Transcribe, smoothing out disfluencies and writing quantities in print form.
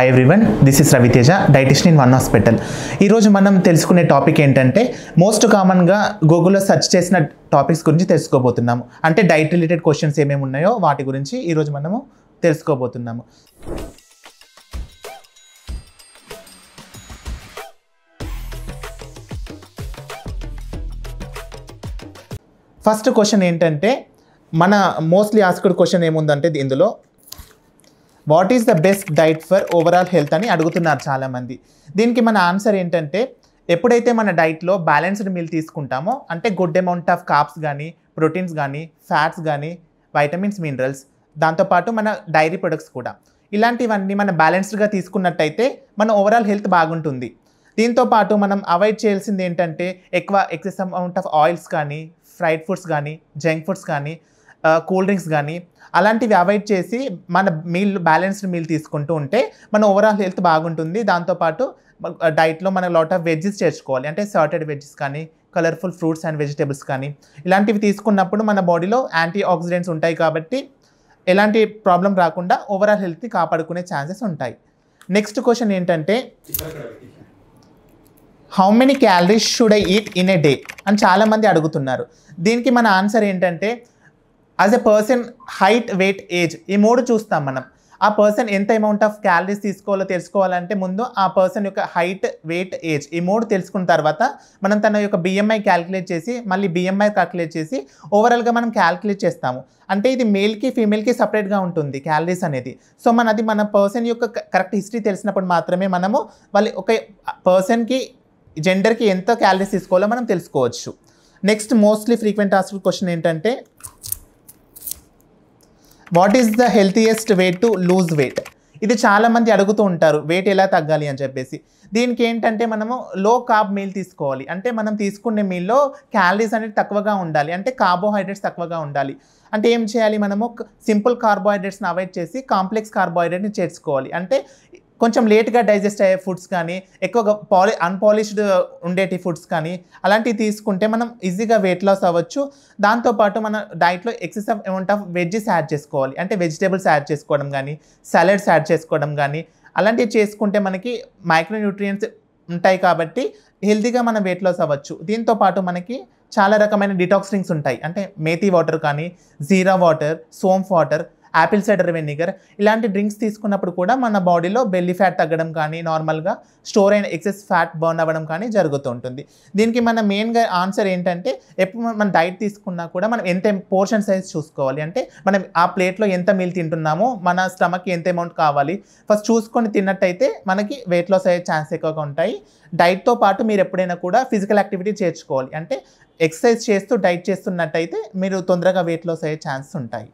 Hi everyone, this is Raviteja, dietician in one hospital. ఈరోజు మనం తెలుసుకునే టాపిక్ ఏంటంటే మోస్ట్ కామన్గా గూగుల్లో సెర్చ్ చేసిన టాపిక్స్ గురించి తెలుసుకోబోతున్నాము. అంటే డైట్ రిలేటెడ్ క్వశ్చన్స్ ఏమేమి ఉన్నాయో వాటి గురించి ఈరోజు మనము తెలుసుకోబోతున్నాము. ఫస్ట్ క్వశ్చన్ ఏంటంటే మన మోస్ట్లీ ఆస్క్డ్ క్వశ్చన్ ఏముందంటే ఇందులో what is the best diet for overall health అని అడుగుతున్నారు చాలామంది. దీనికి మన ఆన్సర్ ఏంటంటే ఎప్పుడైతే మన డైట్లో బ్యాలెన్స్డ్ మీల్ తీసుకుంటామో, అంటే గుడ్ అమౌంట్ ఆఫ్ కార్బ్స్ కానీ, ప్రోటీన్స్ కానీ, ఫ్యాట్స్ కానీ, వైటమిన్స్, మినరల్స్, దాంతోపాటు మన డైరీ ప్రొడక్ట్స్ కూడా, ఇలాంటివన్నీ మనం బ్యాలెన్స్డ్గా తీసుకున్నట్టయితే మన ఓవరాల్ హెల్త్ బాగుంటుంది. దీంతోపాటు మనం అవాయిడ్ చేయాల్సింది ఏంటంటే ఎక్సెస్ అమౌంట్ ఆఫ్ ఆయిల్స్ కానీ, ఫ్రైడ్ ఫుడ్స్ కానీ, జంక్ ఫుడ్స్ కానీ, కూల్ డ్రింక్స్ కానీ, అలాంటివి అవాయిడ్ చేసి మన బ్యాలెన్స్డ్ మీల్ తీసుకుంటూ ఉంటే మన ఓవరాల్ హెల్త్ బాగుంటుంది. దాంతోపాటు డైట్లో మన లాట్ ఆఫ్ వెజ్జెస్ చేర్చుకోవాలి, అంటే సార్టెడ్ వెజ్జెస్ కానీ, కలర్ఫుల్ ఫ్రూట్స్ అండ్ వెజిటేబుల్స్ కానీ, ఇలాంటివి తీసుకున్నప్పుడు మన బాడీలో యాంటీ ఆక్సిడెంట్స్ ఉంటాయి కాబట్టి ఎలాంటి ప్రాబ్లం రాకుండా ఓవరాల్ హెల్త్ని కాపాడుకునే ఛాన్సెస్ ఉంటాయి. నెక్స్ట్ క్వశ్చన్ ఏంటంటే how many calories should I eat in a day అని చాలామంది అడుగుతున్నారు. దీనికి మన ఆన్సర్ ఏంటంటే as a person height, weight, age, ఈ మూడు చూస్తాం మనం. ఆ పర్సన్ ఎంత అమౌంట్ ఆఫ్ క్యాలరీస్ తీసుకోవాలో తెలుసుకోవాలంటే ముందు ఆ పర్సన్ యొక్క హైట్, వెయిట్, ఏజ్, ఈ మూడు తెలుసుకున్న తర్వాత మనం తన యొక్క బిఎంఐ క్యాలిక్యులేట్ చేసి మళ్ళీ బిఎంఐ క్యాలిక్యులేట్ చేసి ఓవరాల్గా మనం క్యాలిక్యులేట్ చేస్తాము. అంటే ఇది మేల్కి ఫీమేల్కి సపరేట్గా ఉంటుంది క్యాలరీస్ అనేది. సో మనది మన పర్సన్ యొక్క కరెక్ట్ హిస్టరీ తెలిసినప్పుడు మాత్రమే మనము వాళ్ళ ఒక పర్సన్కి జెండర్కి ఎంత క్యాలరీస్ తీసుకోవాలో మనం తెలుసుకోవచ్చు. Next mostly frequent asked question ఏంటంటే what is the healthiest way to lose weight. ఇది చాలామంది అడుగుతూ ఉంటారు, వెయిట్ ఎలా తగ్గాలి అని చెప్పేసి. దీనికి ఏంటంటే మనము లో కార్బ్ మీల్ తీసుకోవాలి. అంటే మనం తీసుకునే మీల్లో క్యాలరీస్ అనేది తక్కువగా ఉండాలి, అంటే కార్బోహైడ్రేట్స్ తక్కువగా ఉండాలి. అంటే ఏం చేయాలి, మనము సింపుల్ కార్బోహైడ్రేట్స్ని అవాయిడ్ చేసి కాంప్లెక్స్ కార్బోహైడ్రేట్ని చేర్చుకోవాలి. అంటే కొంచెం లేట్గా డైజెస్ట్ అయ్యే ఫుడ్స్ కానీ, ఎక్కువగా అన్పాలిష్డ్ ఉండేటి ఫుడ్స్ కానీ అలాంటివి తీసుకుంటే మనం ఈజీగా వెయిట్ లాస్ అవ్వచ్చు. దాంతోపాటు మన డైట్లో excessive amount of veggies add చేసుకోవాలి, అంటే వెజిటేబుల్స్ యాడ్ చేసుకోవడం కానీ, సాలడ్స్ యాడ్ చేసుకోవడం కానీ, అలాంటివి చేసుకుంటే మనకి మైక్రోన్యూట్రియంట్స్ ఉంటాయి కాబట్టి హెల్తీగా మనం వెయిట్ లాస్ అవ్వచ్చు. దీంతోపాటు మనకి చాలా రకమైన డిటాక్స్ డ్రింక్స్ ఉంటాయి, అంటే మేథీ వాటర్ కానీ, జీరా వాటర్, సోంఫ్ వాటర్, యాపిల్ సైడర్ వెనిగర్, ఇలాంటి డ్రింక్స్ తీసుకున్నప్పుడు కూడా మన బాడీలో బెల్లీ ఫ్యాట్ తగ్గడం కానీ, నార్మల్గా స్టోర్ అయిన ఎక్సెస్ ఫ్యాట్ బర్న్ అవ్వడం కానీ జరుగుతూ ఉంటుంది. దీనికి మన మెయిన్గా ఆన్సర్ ఏంటంటే ఎప్పుడు మన డైట్ తీసుకున్నా కూడా మనం ఎంత పోర్షన్ సైజ్ చూసుకోవాలి. అంటే మనం ఆ ప్లేట్లో ఎంత మీల్ తింటున్నామో మన స్టమక్కి ఎంత అమౌంట్ కావాలి ఫస్ట్ చూసుకొని తిన్నట్టయితే మనకి వెయిట్ లాస్ అయ్యే ఛాన్స్ ఎక్కువగా ఉంటాయి. డైట్తో పాటు మీరు ఎప్పుడైనా కూడా ఫిజికల్ యాక్టివిటీ చేర్చుకోవాలి. అంటే ఎక్సర్సైజ్ చేస్తూ డైట్ చేస్తున్నట్టయితే మీరు తొందరగా వెయిట్ లాస్ అయ్యే ఛాన్సెస్ ఉంటాయి.